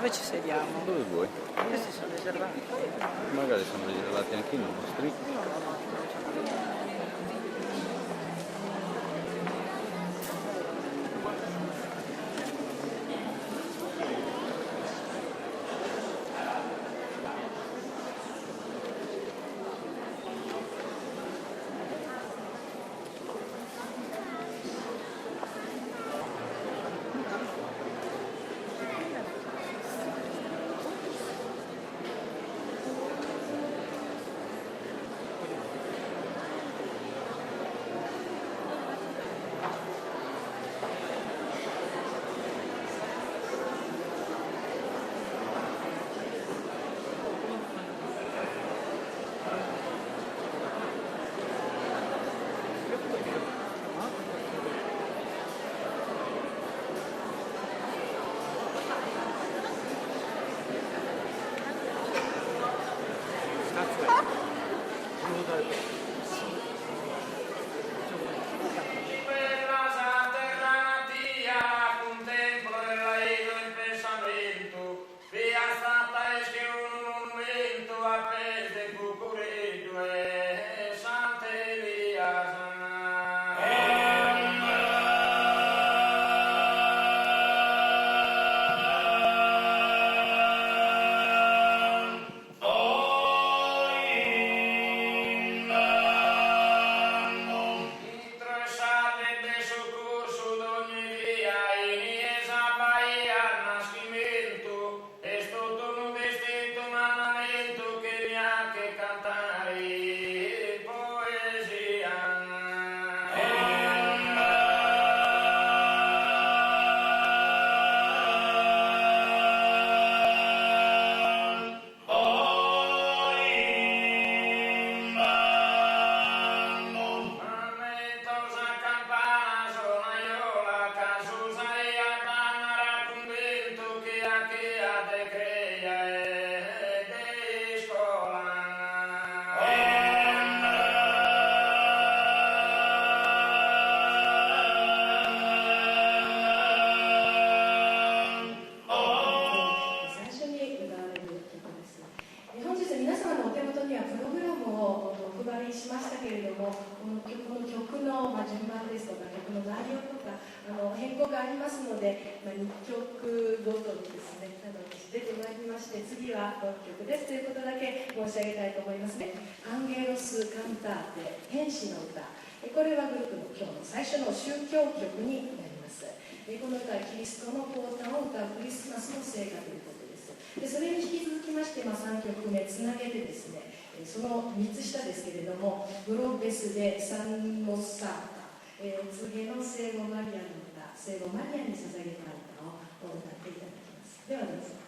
Dove ci sediamo? Dove vuoi? Questi sono riservati. Magari sono riservati anche i nostri.しましたけれども、この曲の順番ですとか曲の内容とか変更がありますので、2曲ごとにですね出てまいりまして、次はこの曲ですということだけ申し上げたいと思いますね。アンゲロス・カンターテ天使の歌、これはグループの今日の最初の宗教曲になります。この歌はキリストの降誕を歌うクリスマスの聖歌ということです。でそれに引き続きまして、3曲目つなげてですね、その3つ下ですけれども、グローベスでサンモサータ、次の聖母マリアの歌、聖母マリアに捧げた歌を歌っていただきます。ではどうぞ。